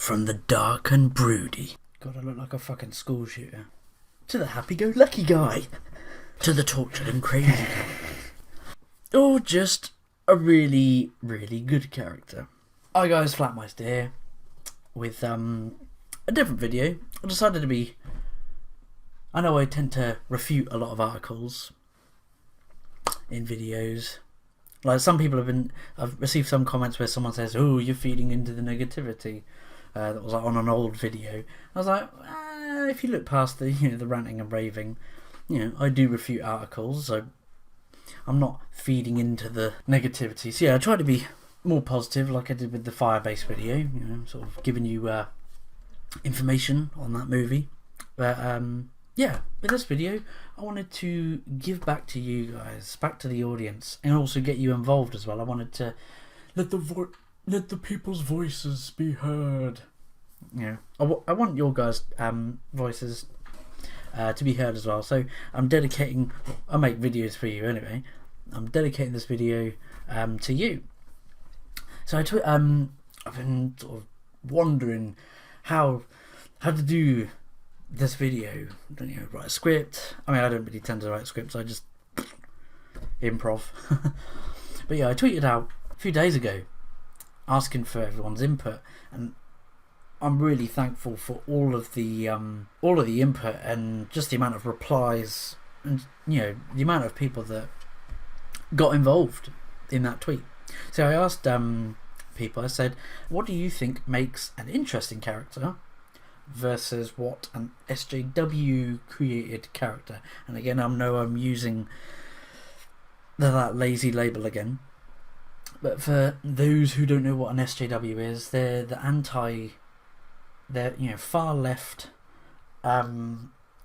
From the dark and broody, God, I look like a fucking school shooter, to the happy-go-lucky guy, to the tortured and crazy guy, or just a really, really good character. Hi guys, Flattmeister here, with a different video. I decided to be... I know I tend to refute a lot of articles in videos. Like, some people I've received some comments where someone says, "Oh, you're feeding into the negativity." That was like on an old video. I was like, if you look past the the ranting and raving, I do refute articles, so I'm not feeding into the negativity. So yeah, I try to be more positive, like I did with the Firebase video. Sort of giving you information on that movie. But yeah, with this video, I wanted to give back to you guys, back to the audience, and also get you involved as well. I wanted to let the people's voices be heard. I want your guys' voices to be heard as well. So I'm dedicating... I make videos for you anyway. I'm dedicating this video to you. So I've been sort of wondering how to do this video. Write a script. I mean, I don't really tend to write scripts. I just improv. But yeah, I tweeted out a few days ago asking for everyone's input, and I'm really thankful for all of the input and just the amount of replies and the amount of people that got involved in that tweet. So I asked people, I said, what do you think makes an interesting character versus what an SJW created character? And again, I know I'm using that lazy label again. But for those who don't know what an SJW is, they're far left,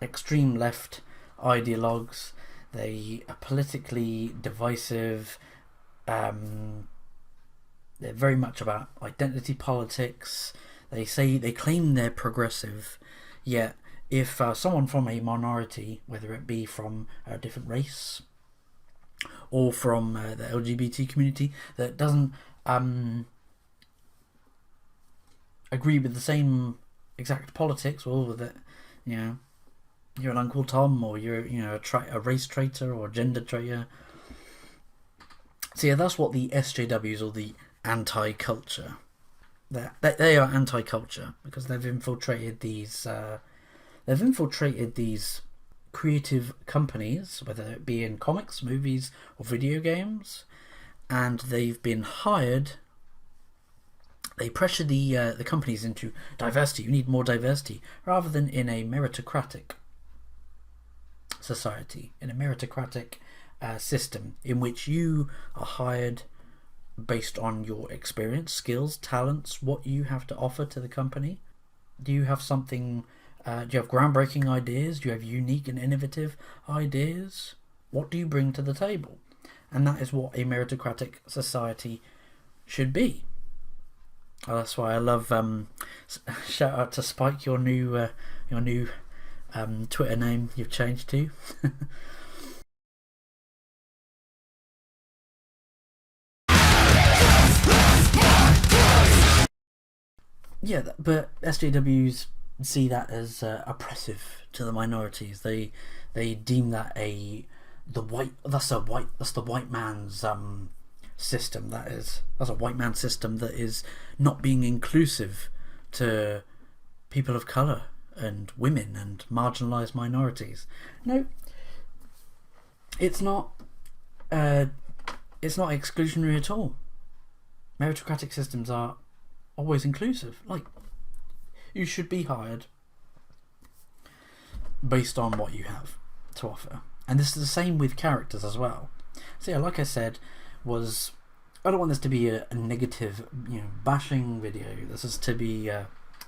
extreme left ideologues. They are politically divisive. They're very much about identity politics. They claim they're progressive, yet if someone from a minority, whether it be from a different race or from the LGBT community, that doesn't agree with the same exact politics, or that you're an Uncle Tom, or you're a race traitor or a gender traitor. So yeah, that's what the SJWs, or the anti-culture. They are anti-culture because they've infiltrated these creative companies, whether it be in comics, movies, or video games, and they've been hired. They pressure the companies into diversity. You need more diversity, rather than in a meritocratic society, in a meritocratic system in which you are hired based on your experience, skills, talents, what you have to offer to the company. Do you have something? Do you have groundbreaking ideas? Do you have unique and innovative ideas? What do you bring to the table? And that is what a meritocratic society should be. That's why I love shout out to Spike, your new Twitter name you've changed to. Yeah, but SJWs see that as oppressive to the minorities. They deem that the white man's system. That's a white man system that is not being inclusive to people of colour and women and marginalised minorities. No, it's not exclusionary at all. Meritocratic systems are always inclusive. Like, you should be hired based on what you have to offer, and this is the same with characters as well. So yeah, like I said, I don't want this to be a negative, bashing video. This is to be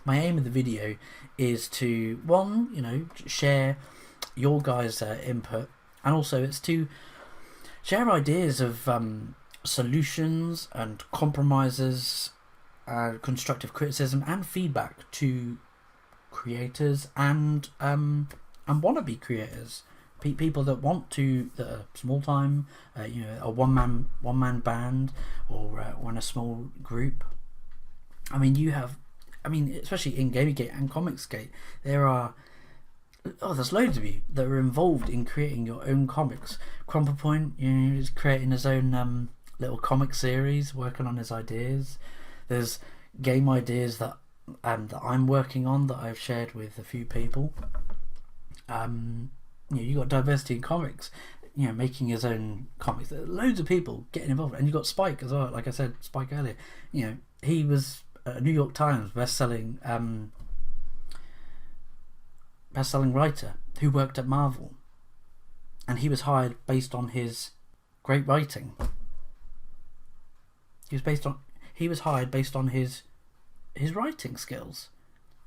my aim of the video is to, one, share your guys' input, and also it's to share ideas of solutions and compromises, constructive criticism and feedback to creators and wannabe creators, people that that are small time, a one man band, or in a small group. I mean, you have I mean, especially in Gamergate and Comicsgate, there's loads of you that are involved in creating your own comics. Point, is creating his own little comic series, working on his ideas. There's game ideas that I'm working on that I've shared with a few people. You got diversity in comics, making his own comics. There are loads of people getting involved, and you got Spike as well. Like I said, Spike earlier. He was a New York Times best-selling writer who worked at Marvel, and he was hired based on his great writing. He was hired based on his writing skills,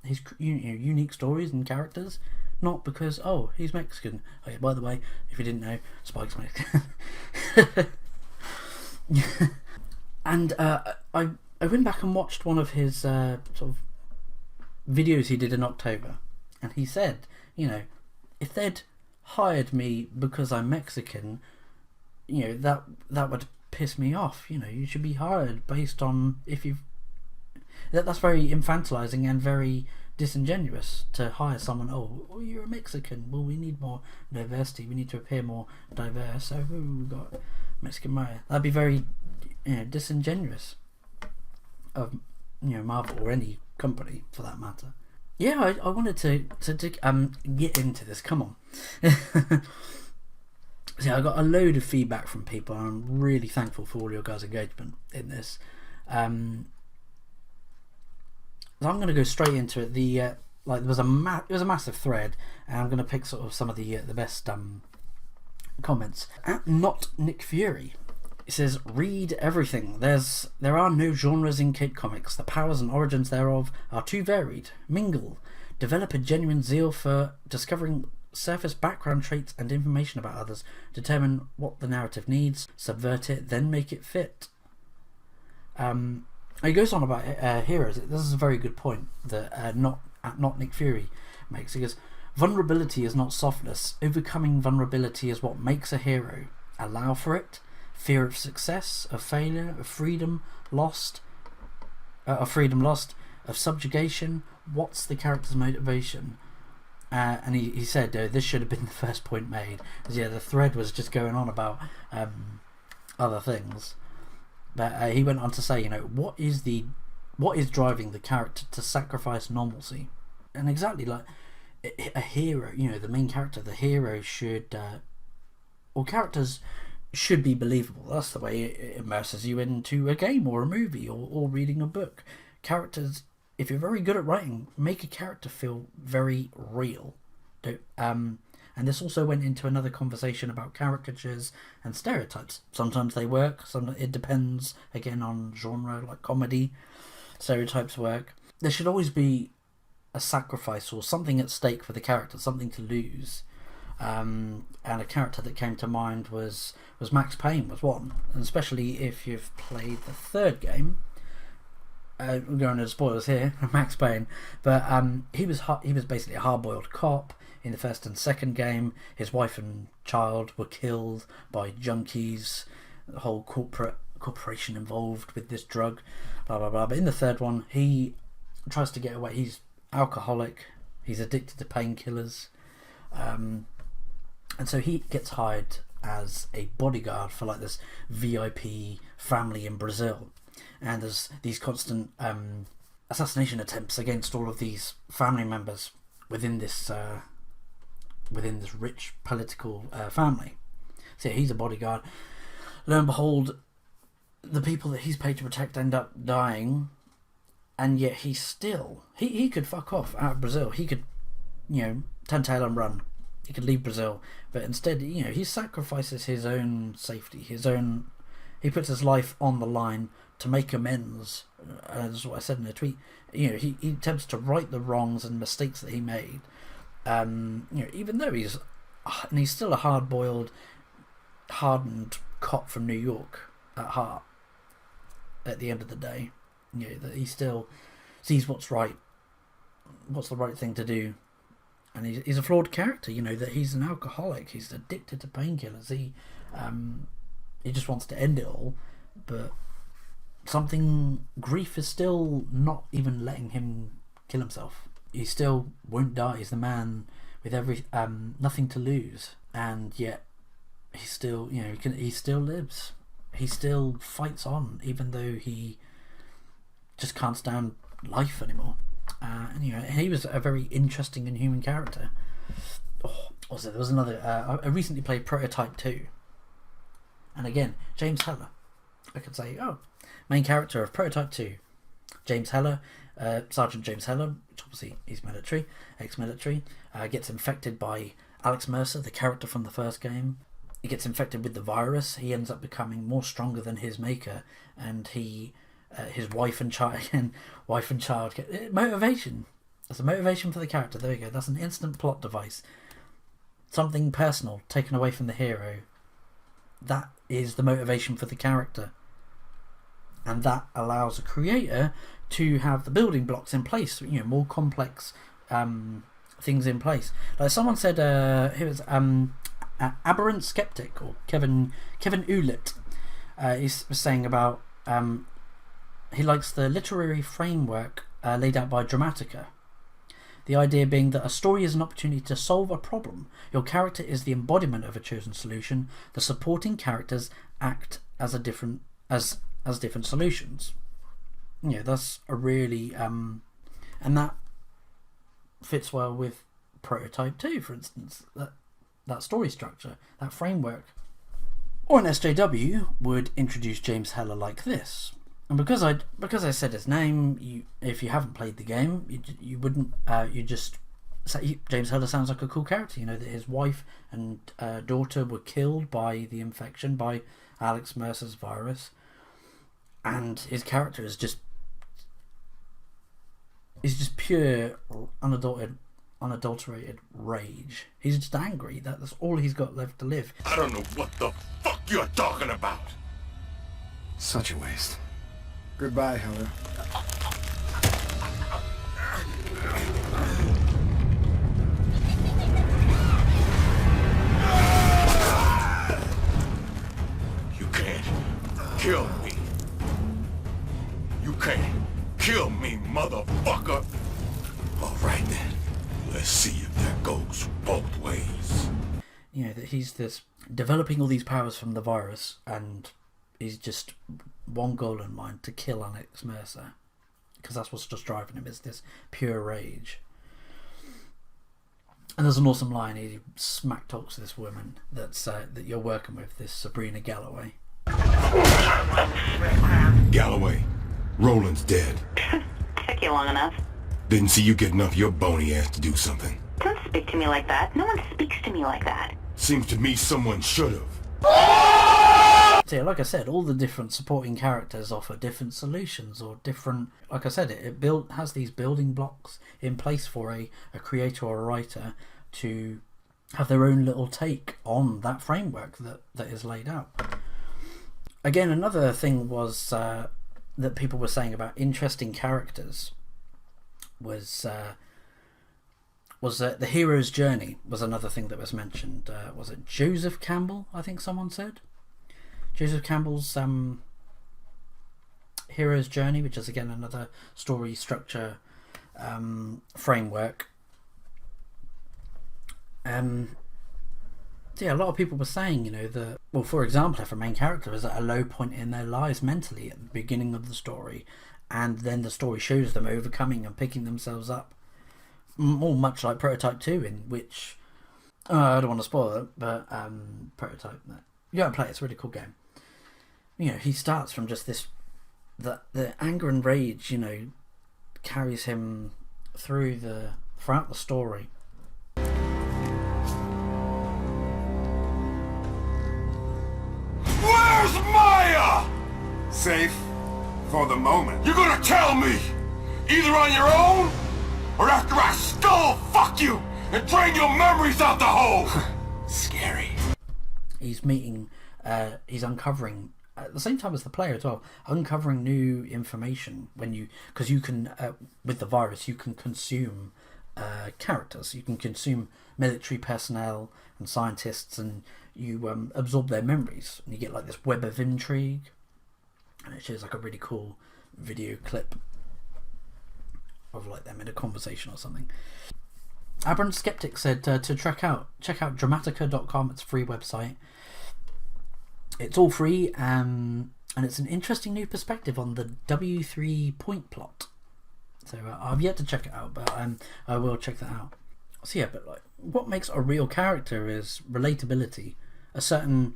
his unique stories and characters, not because he's Mexican. Oh, yeah, by the way, if you didn't know, Spike's Mexican. And I went back and watched one of his sort of videos he did in October, and he said, if they'd hired me because I'm Mexican, that would piss me off. You should be hired based on that's very infantilizing and very disingenuous to hire someone. You're a Mexican, well, we need more diversity, we need to appear more diverse, so we've got Mexican Mario. That'd be very disingenuous of Marvel or any company for that matter. Yeah, I wanted to get into this. Come on. So I got a load of feedback from people, and I'm really thankful for all your guys' engagement in this. So I'm going to go straight into it. There was a massive thread, and I'm going to pick sort of some of the best comments. At Not Nick Fury, it says, read everything. There are no genres in kid comics. The powers and origins thereof are too varied. Mingle. Develop a genuine zeal for discovering surface background traits and information about others. Determine what the narrative needs. Subvert it, then make it fit. He goes on about heroes. This is a very good point that not Nick Fury makes. He goes, vulnerability is not softness. Overcoming vulnerability is what makes a hero. Allow for it. Fear of success, of failure, of freedom lost, of subjugation. What's the character's motivation? And he said this should have been the first point made. The thread was just going on about other things, but he went on to say, what is driving the character to sacrifice normalcy? And exactly like a hero, the main character, the hero should, or characters should be believable. That's the way it immerses you into a game or a movie or reading a book. Characters, if you're very good at writing, make a character feel very real. And this also went into another conversation about caricatures and stereotypes. Sometimes they work, it depends again on genre, like comedy. Stereotypes work. There should always be a sacrifice or something at stake for the character, something to lose. And a character that came to mind was Max Payne was one, and especially if you've played the third game. We're going into spoilers here, Max Payne, but he was basically a hard-boiled cop in the first and second game. His wife and child were killed by junkies, the whole corporation involved with this drug, blah blah blah. But in the third one, he tries to get away. He's alcoholic, he's addicted to painkillers. And so he gets hired as a bodyguard for like this VIP family in Brazil, and there's these constant assassination attempts against all of these family members within this rich political family. So he's a bodyguard. Lo and behold, the people that he's paid to protect end up dying, and yet he could fuck off out of Brazil. He could turn tail and run. He could leave Brazil, but instead, he sacrifices his own safety, he puts his life on the line to make amends. That's what I said in a tweet. He attempts to right the wrongs and mistakes that he made. Even though he's still a hard-boiled, hardened cop from New York at heart. At the end of the day, that he still sees what's right, what's the right thing to do. And he's a flawed character, that he's an alcoholic, he's addicted to painkillers, he just wants to end it all, but grief is still not even letting him kill himself. He still won't die. He's the man with nothing to lose, and yet he still, he still lives. He still fights on, even though he just can't stand life anymore. And he was a very interesting and human character. There was another. I recently played Prototype 2, and again, James Heller. I could say, main character of Prototype 2, James Heller, Sergeant James Heller, which obviously he's military, ex-military, gets infected by Alex Mercer, the character from the first game. He gets infected with the virus. He ends up becoming more stronger than his maker, and his wife and child get motivation. That's a motivation for the character. There we go. That's an instant plot device. Something personal taken away from the hero. That is the motivation for the character, and that allows a creator to have the building blocks in place. More complex things in place. Like someone said, here was Aberrant Skeptic, or Kevin Ulett. He's saying about he likes the literary framework laid out by Dramatica. The idea being that a story is an opportunity to solve a problem. Your character is the embodiment of a chosen solution. The supporting characters act as different solutions. That's a really and that fits well with Prototype 2, for instance. That story structure, that framework. Or an SJW would introduce James Heller like this. And because I said his name, if you haven't played the game, you wouldn't. You just say James Heller sounds like a cool character. That his wife and daughter were killed by the infection, by Alex Mercer's virus, and his character is just pure, unadulterated rage. He's just angry. That's all he's got left to live. I don't know what the fuck you're talking about. Such a waste. Goodbye, Heller. You can't kill me. You can't kill me, motherfucker. All right then. Let's see if that goes both ways. That he's this developing all these powers from the virus, and he's just one goal in mind: to kill Alex Mercer, because that's what's just driving him, is this pure rage. And there's an awesome line. He smack talks to this woman that you're working with, this Sabrina Galloway. Galloway, Roland's dead. Took you long enough. Didn't see you getting off your bony ass to do something. Don't speak to me like that. No one speaks to me like that. Seems to me someone should have. So yeah, like I said, all the different supporting characters offer different solutions, or different. Like I said, it has these building blocks in place for a creator or a writer to have their own little take on that framework that is laid out. Again, another thing was that people were saying about interesting characters was the hero's journey was another thing that was mentioned. Was it Joseph Campbell? I think someone said Joseph Campbell's hero's journey, which is again another story structure framework. Yeah, a lot of people were saying, for example, if a main character is at a low point in their lives mentally at the beginning of the story, and then the story shows them overcoming and picking themselves up, more much like Prototype 2, in which I don't want to spoil it, but Prototype, you gotta play it, it's a really cool game. He starts from just this, the anger and rage, carries him throughout the story. Where's Maya? Safe for the moment. You're gonna tell me, either on your own, or after I skull fuck you and drain your memories out the hole. Scary. He's uncovering, at the same time as the player as well, uncovering new information because you can, with the virus, you can consume characters. You can consume military personnel and scientists, and you absorb their memories, and you get like this web of intrigue. and it shows like a really cool video clip of like them in a conversation or something. Aberrant Skeptic said to check out dramatica.com. It's a free website. It's all free, and it's an interesting new perspective on the W3 point plot. So I've yet to check it out, but I will check that out. So yeah, but like, what makes a real character is relatability, a certain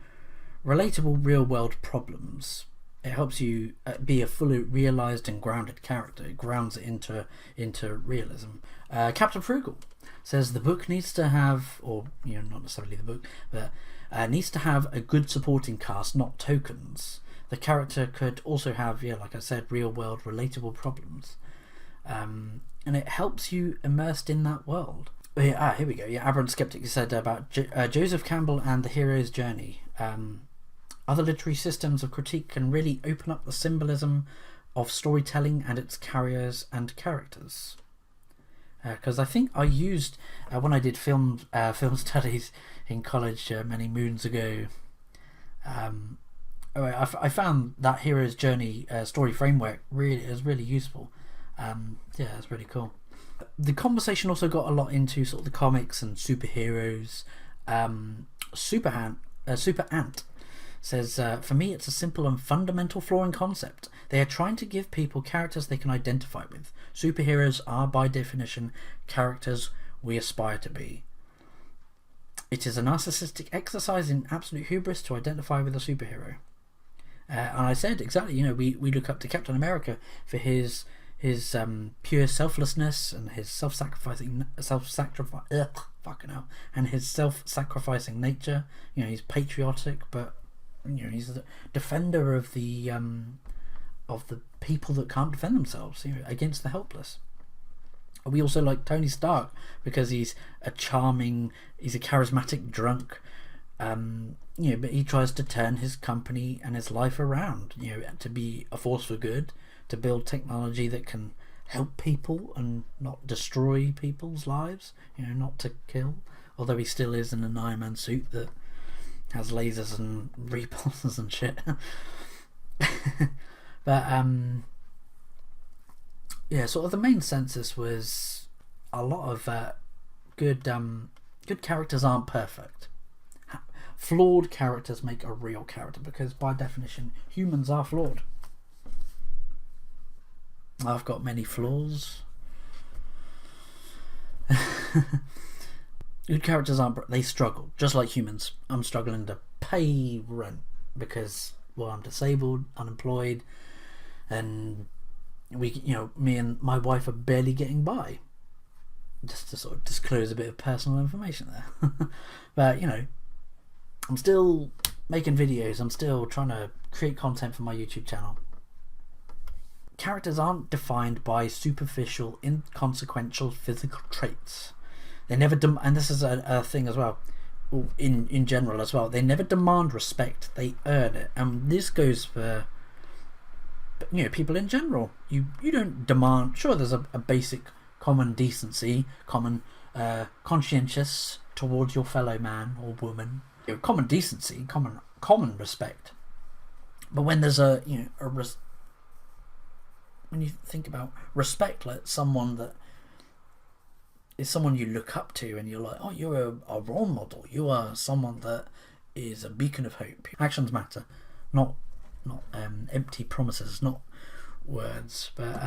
relatable real world problems. It helps you be a fully realised and grounded character. It grounds it into realism. Captain Frugal says the book needs to have, or not necessarily the book, but needs to have a good supporting cast, not tokens. The character could also have, like I said, real world relatable problems, and it helps you immersed in that world. Here we go. Aberrant Skeptic said about Joseph Campbell and the hero's journey. Other literary systems of critique can really open up the symbolism of storytelling and its carriers and characters. Because I think I used, when I did film studies in college many moons ago, I found that hero's journey story framework is really useful. It's really cool. The conversation also got a lot into sort of the comics and superheroes. Super Ant says, for me it's a simple and fundamental flaw in concept. They are trying to give people characters they can identify with. Superheroes are by definition characters we aspire to be. It is a narcissistic exercise in absolute hubris to identify with a superhero. And I said exactly, we look up to Captain America for his pure selflessness and his self-sacrificing and his self-sacrificing nature. He's patriotic, but he's the defender of the people that can't defend themselves, against the helpless. We also like Tony Stark because he's a charismatic drunk, but he tries to turn his company and his life around, to be a force for good, to build technology that can help people and not destroy people's lives, not to kill, although he still is in an Iron Man suit that has lasers and repulsors and shit. But sort of the main census was a lot of good characters aren't perfect. Flawed characters make a real character, because by definition humans are flawed. I've got many flaws. Good characters they struggle, just like humans. I'm struggling to pay rent because, I'm disabled, unemployed, and me and my wife are barely getting by. Just to sort of disclose a bit of personal information there. But, I'm still making videos. I'm still trying to create content for my YouTube channel. Characters aren't defined by superficial, inconsequential physical traits. They never and this is a thing as well, in general as well. They never demand respect. They earn it, and this goes for people in general. You don't demand. Sure, there's a basic common decency, common conscientious towards your fellow man or woman. Common decency, common respect. But when there's when you think about respect, like someone that is someone you look up to, and you're like, oh, you're a role model. You are someone that is a beacon of hope. Actions matter, not empty promises, not words. But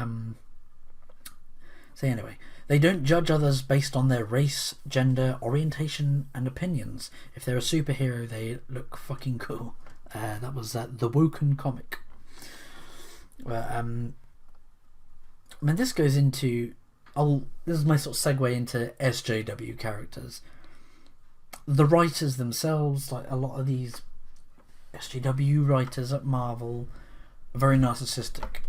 so anyway, they don't judge others based on their race, gender, orientation, and opinions. If they're a superhero, they look fucking cool. That was the Woken comic. This goes into... this is my sort of segue into SJW characters. The writers themselves, like a lot of these SJW writers at Marvel, are very narcissistic.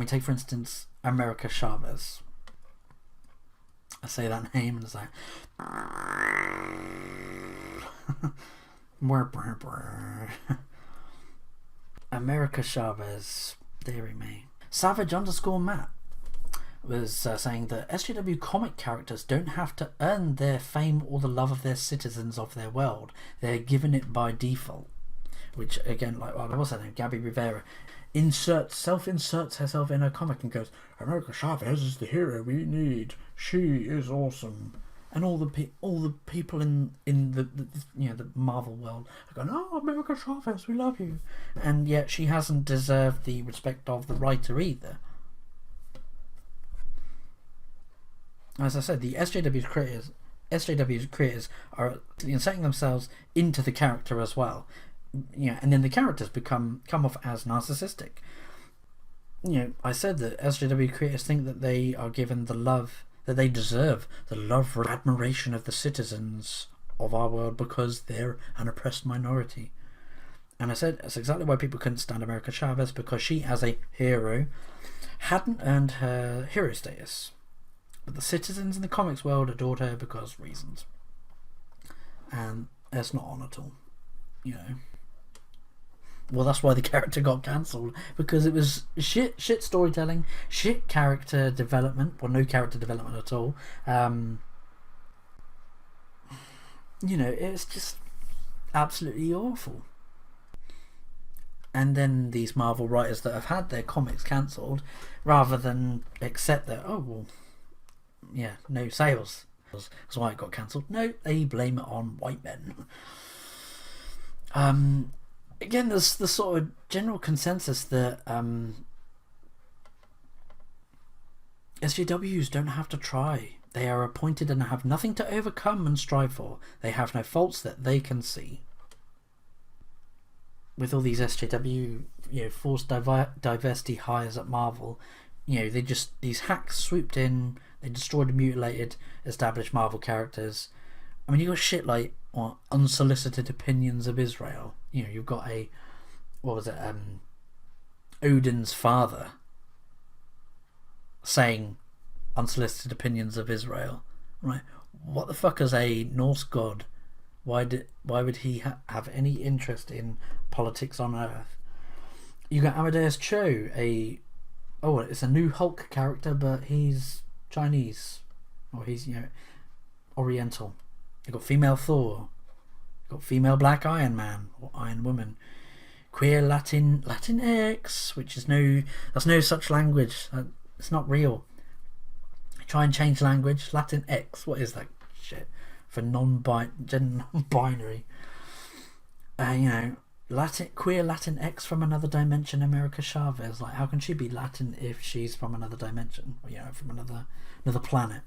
Take for instance America Chavez. I say that name and it's like... America Chavez, dearie me. Savage_Matt was saying that SJW comic characters don't have to earn their fame or the love of their citizens of their world. They're given it by default. Which, again, like, what's her name? Gabby Rivera. self-inserts herself in her comic and goes, America Chavez is the hero we need. She is awesome. And all the people in the Marvel world are going, oh, America Chavez, we love you. And yet she hasn't deserved the respect of the writer either. As I said, the SJW's creators are inserting themselves into the character as well. And then the characters come off as narcissistic. I said that SJW creators think that they are given the love that they deserve, the love and admiration of the citizens of our world because they're an oppressed minority. And I said that's exactly why people couldn't stand America Chavez, because she, as a hero, hadn't earned her hero status. But the citizens in the comics world adored her because reasons. And that's not on at all. Well, that's why the character got cancelled, because it was shit storytelling, shit character development, well, no character development at all. It's just absolutely awful. And then these Marvel writers that have had their comics cancelled, rather than accept that, oh, well, yeah, no sales, that's why it got cancelled. No, they blame it on white men. Again, there's the sort of general consensus that SJWs don't have to try. They are appointed and have nothing to overcome and strive for. They have no faults that they can see. With all these SJW, forced diversity hires at Marvel, these hacks swooped in, they destroyed and mutilated established Marvel characters. I mean, you got shit like unsolicited opinions of Israel. You've got Odin's father saying unsolicited opinions of Israel. Right? What the fuck is a Norse god? Why would he have any interest in politics on Earth? You got Amadeus Cho, it's a new Hulk character, but he's Chinese, or he's Oriental. You got female Thor. You got female Black Iron Man or Iron Woman. Queer Latin X, which is that's no such language. It's not real. Try and change language. Latin X. What is that shit for non-binary? Queer Latin X from another dimension. America Chavez. Like, how can she be Latin if she's from another dimension? Or, from another planet.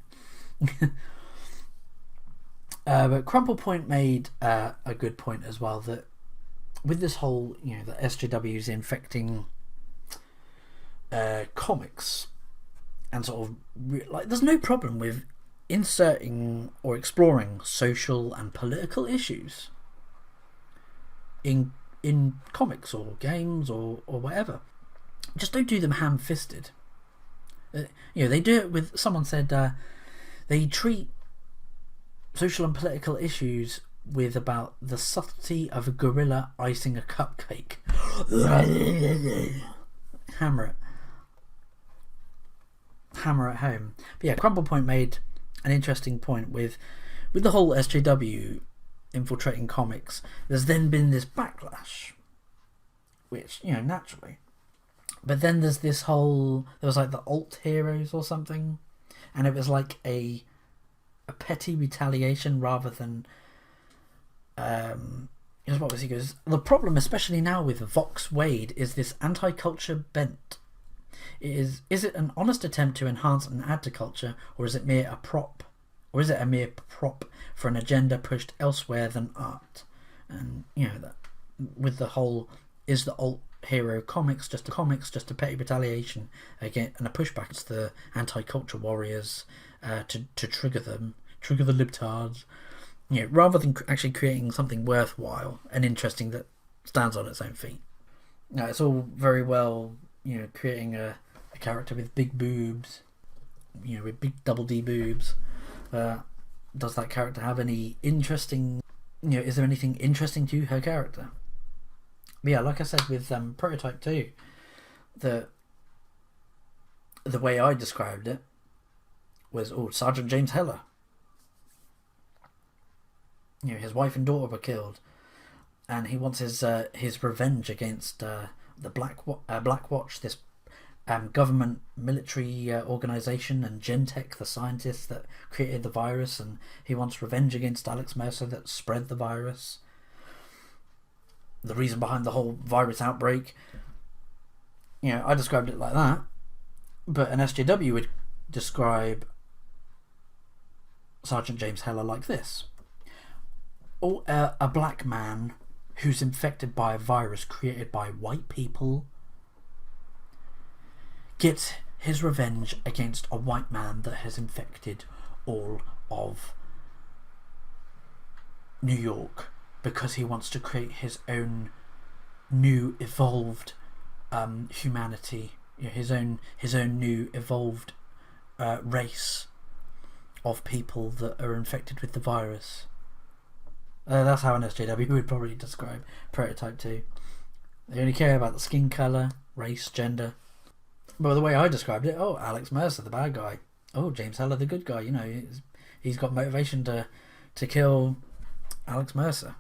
But Crumple Point made a good point as well, that with this whole, the SJWs infecting comics, and sort of there's no problem with inserting or exploring social and political issues in comics or games or whatever. Just don't do them ham-fisted. They do it with, someone said, they treat social and political issues with about the subtlety of a gorilla icing a cupcake. Hammer it home. But yeah, Crumple Point made an interesting point with the whole SJW infiltrating comics. There's then been this backlash, which, naturally. But then there's there was like the alt heroes or something, and it was like a petty retaliation rather than what was he goes, the problem especially now with Vox Wade is this anti-culture bent. Is it an honest attempt to enhance and add to culture, or is it a mere prop for an agenda pushed elsewhere than art? And that with the whole, is the alt hero comics just a petty retaliation again and a pushback against the anti-culture warriors to trigger the libtards, rather than actually creating something worthwhile and interesting that stands on its own feet. It's all very well, creating a character with big boobs, with big double D boobs. Does that character have any interesting, is there anything interesting to her character? But yeah, like I said with Prototype 2, the way I described it was, Sergeant James Heller. His wife and daughter were killed, and he wants his revenge against the Black Watch, this government military organization, and Gentech, the scientists that created the virus, and he wants revenge against Alex Mercer that spread the virus. The reason behind the whole virus outbreak. You know, I described it like that, but an SJW would describe Sergeant James Heller like this. Or a black man who's infected by a virus created by white people gets his revenge against a white man that has infected all of New York because he wants to create his own new evolved humanity, you know, his own new evolved race of people that are infected with the virus. That's how an SJW would probably describe Prototype 2. They only care about the skin colour, race, gender. But the way I described it, oh, Alex Mercer, the bad guy. Oh, James Heller, the good guy. You know, he's got motivation to kill Alex Mercer.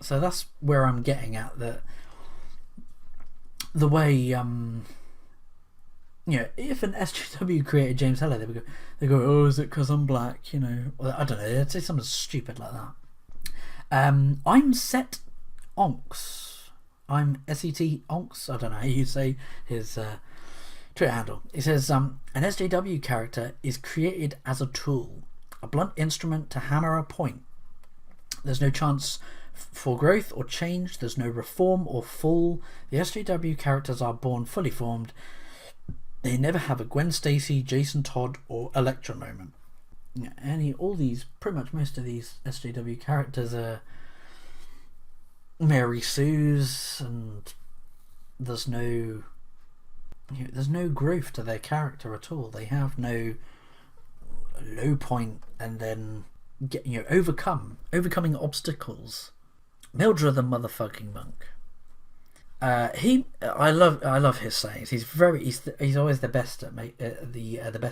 So that's where I'm getting at, that the way, you know, if an SJW created James Heller, they go, oh, is it because I'm black? You know, well, I don't know, they'd say something stupid like that. I'm Set Onks. I'm SET Onks. I don't know how you say his Twitter handle. He says, an SJW character is created as a tool, a blunt instrument to hammer a point. There's no chance for growth or change. There's no reform or fall. The SJW characters are born fully formed. They never have a Gwen Stacy, Jason Todd, or Elektra moment. Yeah, pretty much most of these SJW characters are Mary Sue's, and there's no growth to their character at all. They have no low point and then overcoming obstacles. Mildred the motherfucking monk. I love his sayings. He's always the best at the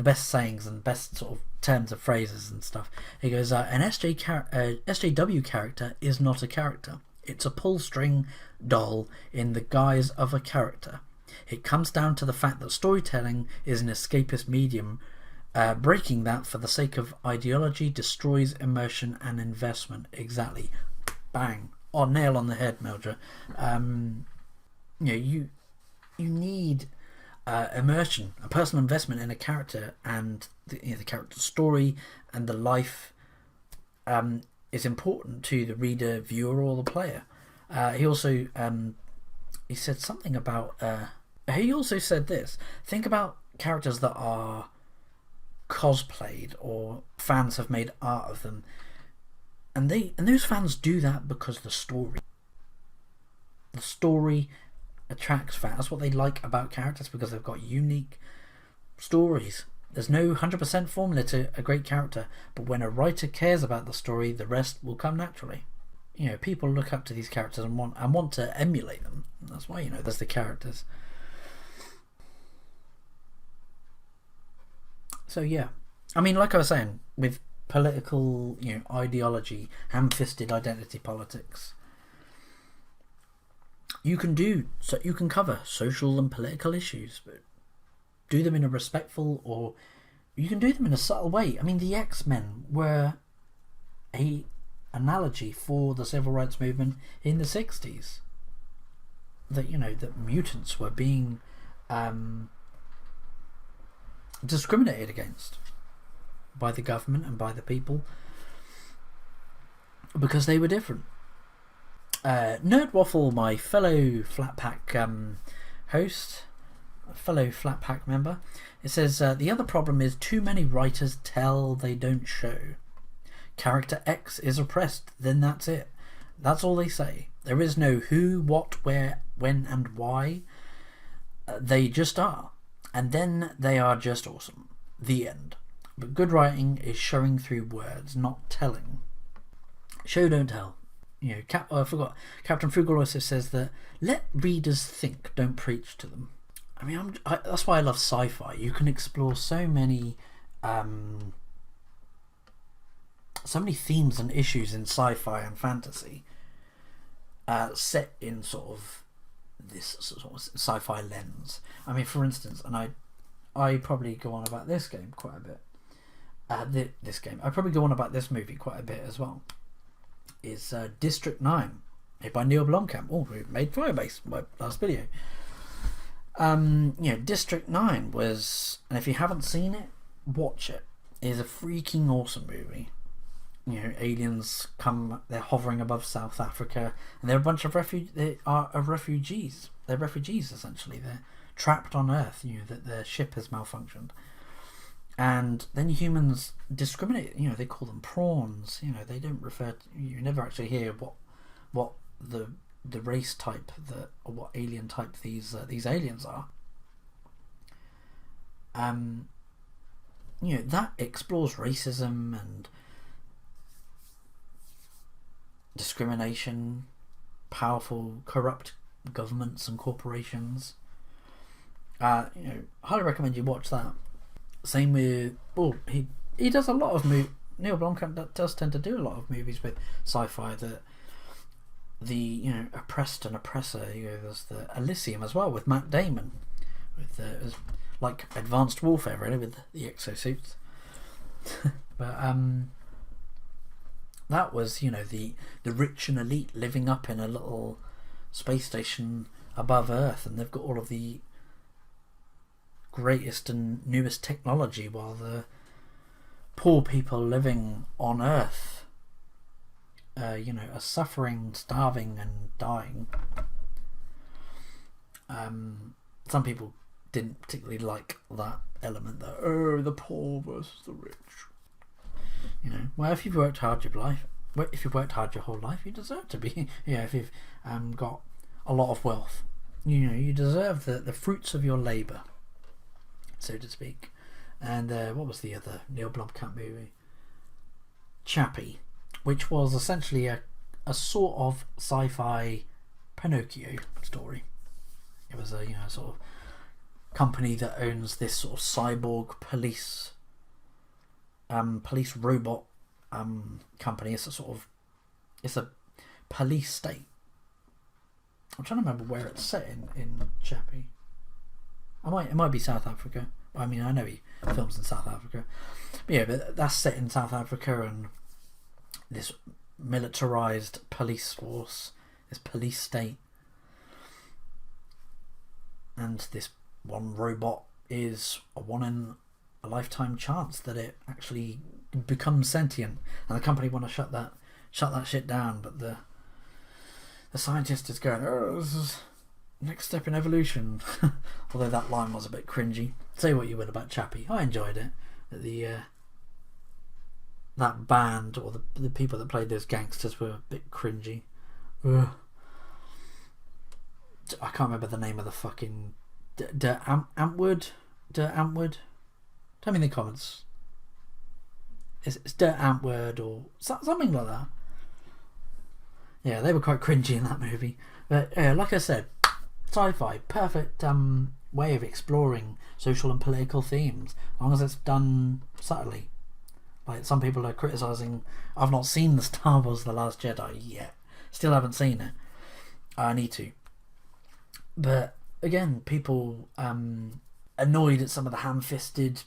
best sayings and best sort of terms of phrases and stuff. He goes, an SJW character is not a character. It's a pull string doll in the guise of a character. It comes down to the fact that storytelling is an escapist medium. Breaking that for the sake of ideology destroys immersion and investment. Exactly. Bang. Oh, nail on the head, Mildred. You need immersion, a personal investment in a character, and the character's story and the life is important to the reader, viewer, or the player. He also he said something about. He also said this: think about characters that are cosplayed or fans have made art of them, and those fans do that because the story attracts fans. That's what they like about characters, because they've got unique stories. There's no 100% formula to a great character, but when a writer cares about the story, the rest will come naturally. You know, people look up to these characters and want to emulate them. That's why, you know, there's the characters. So yeah, I mean, like I was saying, with political, you know, ideology, ham-fisted identity politics, you can cover social and political issues, but do them in a respectful, or you can do them in a subtle way. I mean, the X-Men were a analogy for the civil rights movement in the 60s. That, you know, that mutants were being discriminated against by the government and by the people because they were different. Nerd Waffle, my fellow Flat Pack host, fellow Flat Pack member, it says, the other problem is too many writers tell, they don't show. Character X is oppressed, then that's it. That's all they say. There is no who, what, where, when, and why. They just are. And then they are just awesome. The end. But good writing is showing through words, not telling. Show, don't tell. You know, I forgot. Captain Frugal also says that let readers think, don't preach to them. I mean, that's why I love sci-fi. You can explore so many themes and issues in sci-fi and fantasy set in sort of this sort of sci-fi lens. I mean, for instance, and I probably go on about this game quite a bit. This game, I probably go on about this movie quite a bit as well. Is District 9, made by Neil Blomkamp. Oh, we made Firebase, my last video. District 9 was, and if you haven't seen it, watch it. It is a freaking awesome movie. Aliens come, they're hovering above South Africa, and they're a bunch of refugees. They're refugees, essentially. They're trapped on Earth, that their ship has malfunctioned. And then humans discriminate, they call them prawns, they don't refer to, you never actually hear what the race type, or what alien type these aliens are. That explores racism and discrimination, powerful, corrupt governments and corporations. Highly recommend you watch that. Same with he does a lot of Neil Blomkamp does tend to do a lot of movies with sci-fi that the oppressed and oppressor. There's the Elysium as well with Matt Damon, with like advanced warfare really with the exosuits. But that was the rich and elite living up in a little space station above Earth, and they've got all of the greatest and newest technology, while the poor people living on Earth are suffering, starving and dying. Some people didn't particularly like that element, that the poor versus the rich. Well, if you've worked hard your whole life, you deserve to be. If you've got a lot of wealth, you deserve the fruits of your labour, so to speak. And what was the other Neil Blomkamp movie? Chappie, which was essentially a sort of sci-fi Pinocchio story. It was a sort of company that owns this sort of cyborg police robot company. It's a police state. I'm trying to remember where it's set in Chappie. It might be South Africa. I mean, I know he films in South Africa. But that's set in South Africa, and this militarized police force, this police state, and this one robot is a one in a lifetime chance that it actually becomes sentient, and the company want to shut that shit down, but the scientist is going, this is next step in evolution. Although that line was a bit cringy. Say what you would about Chappie, I enjoyed it. That band, or the people that played those gangsters, were a bit cringy. Ugh. I can't remember the name of the fucking Antwoord. Tell me in the comments. It's Der Antwoord or something like that. Yeah, they were quite cringy in that movie. But like I said, sci-fi, perfect way of exploring social and political themes, as long as it's done subtly. Like, some people are criticising, I've not seen the Star Wars The Last Jedi yet. Still haven't seen it. I need to. But again, people annoyed at some of the ham-fisted.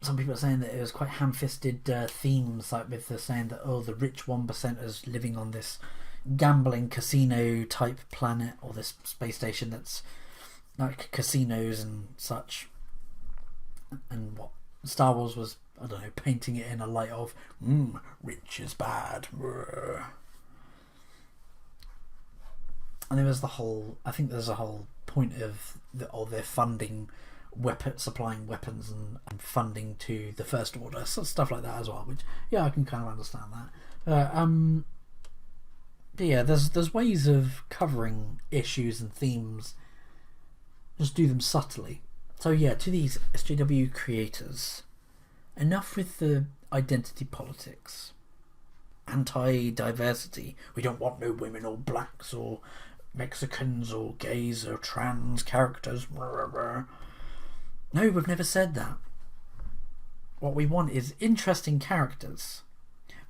Some people are saying that it was quite ham-fisted themes, like with the saying that the rich 1%ers living on this gambling casino type planet, or this space station that's like casinos and such. And what Star Wars was, I don't know, painting it in a light of rich is bad. And there was I think there's a whole point of their funding, supplying weapons and funding to the First Order, so stuff like that as well, which I can kind of understand that. But yeah, there's ways of covering issues and themes, just do them subtly. So yeah, to these SJW creators, enough with the identity politics, anti-diversity. We don't want no women or blacks or Mexicans or gays or trans characters. No, we've never said that. What we want is interesting characters,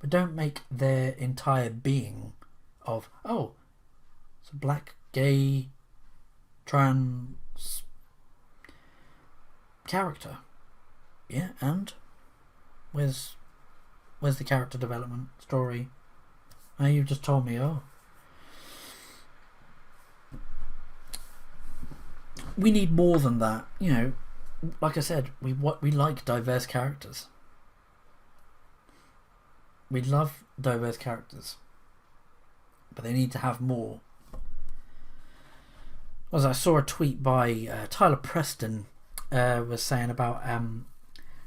but don't make their entire being of, It's a black, gay, trans character. Yeah, and where's the character development story? Now you've just told me, oh. We need more than that, you know. Like I said, we like diverse characters. We love diverse characters, but they need to have more. As I saw a tweet by Tyler Preston, was saying about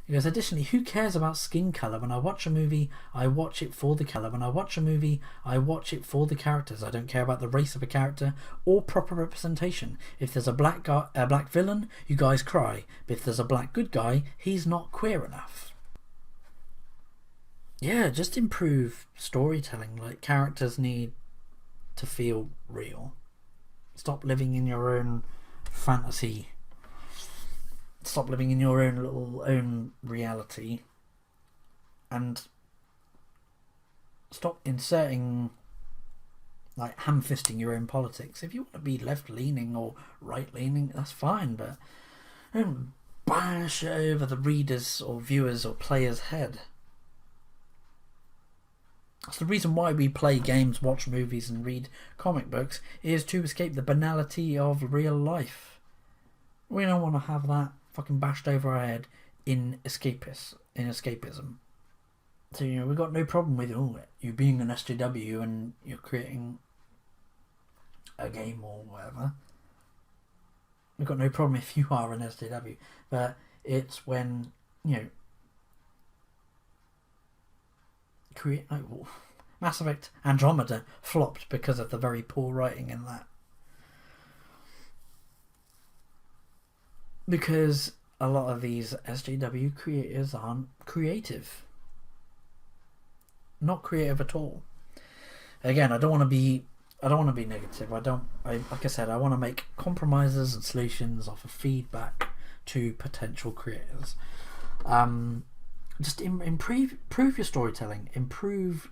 he goes, additionally, who cares about skin colour? When I watch a movie, I watch it for the colour. When I watch a movie, I watch it for the characters. I don't care about the race of a character or proper representation. If there's a black villain, you guys cry. But if there's a black good guy, he's not queer enough. Yeah, just improve storytelling. Like, characters need to feel real. Stop living in your own fantasy. Stop living in your own reality, and stop inserting, like, ham-fisting your own politics. If you want to be left-leaning or right-leaning, that's fine, but don't bash over the reader's or viewer's or player's head. That's the reason why we play games, watch movies and read comic books, is to escape the banality of real life. We don't want to have that fucking bashed over our head in escapism. So, you know, we've got no problem with you being an SJW and you're creating a game or whatever. We've got no problem if you are an SJW, but it's when, you know, Mass Effect Andromeda flopped because of the very poor writing in that. Because a lot of these SJW creators aren't creative. Not creative at all. Again, I don't want to be negative. Like I said, I want to make compromises and solutions, offer feedback to potential creators. Just improve your storytelling, improve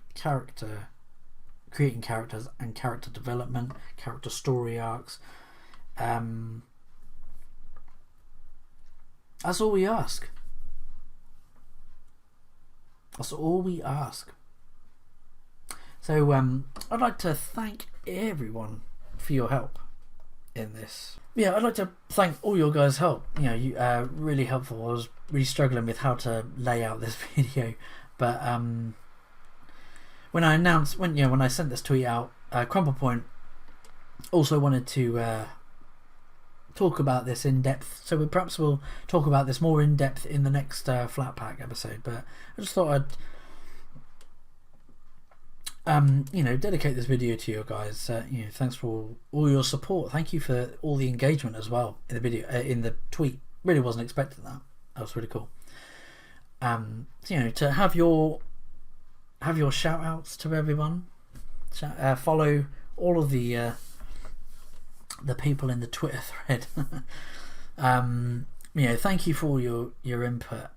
creating characters and character development, character story arcs. That's all we ask. That's all we ask. So I'd like to thank everyone for your help in this. Yeah, I'd like to thank all your guys' help. You know, you really helpful. I was really struggling with how to lay out this video, but when I sent this tweet out, Crumple Point also wanted to talk about this in depth, so we'll talk about this more in depth in the next Flat Pack episode. But I just thought I'd dedicate this video to you guys. Thanks for all your support. Thank you for all the engagement as well in the video, in the tweet. Really wasn't expecting that. That was really cool. To have your shout outs to everyone. Follow all of the people in the Twitter thread. Thank you for all your input.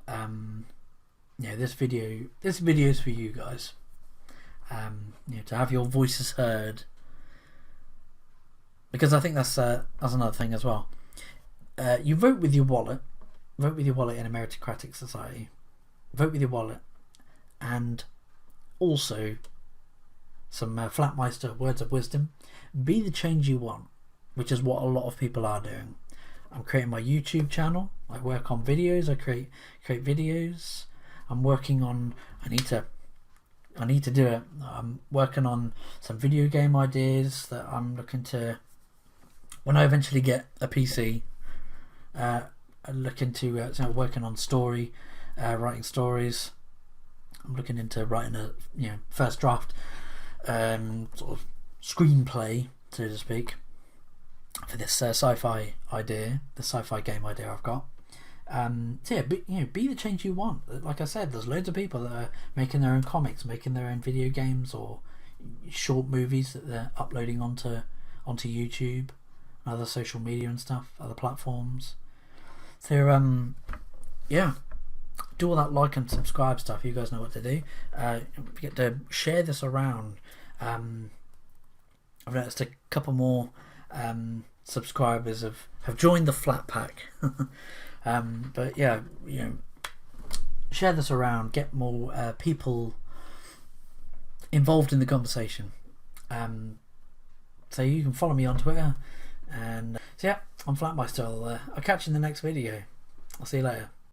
This video is for you guys. To have your voices heard, because I think that's another thing as well. You vote with your wallet. Vote with your wallet in a meritocratic society. Vote with your wallet, and also some Flattmeister words of wisdom. Be the change you want, which is what a lot of people are doing. I'm creating my YouTube channel. I work on videos. I create videos. I'm working on. I need to do it. I'm working on some video game ideas that I'm looking to. When I eventually get a PC, I'm looking to working on writing stories. I'm looking into writing a first draft sort of screenplay, so to speak, for this sci-fi idea, the sci-fi game idea I've got. Be the change you want. Like I said, there's loads of people that are making their own comics, making their own video games or short movies that they're uploading onto YouTube and other social media and stuff, other platforms. So do all that like and subscribe stuff. You guys know what to do. Don't forget to share this around. I've noticed a couple more subscribers have joined the Flat Pack. But yeah, you know, share this around, get more people involved in the conversation. So you can follow me on Twitter, and so yeah, I'm Flattmeister. I'll catch you in the next video. I'll see you later.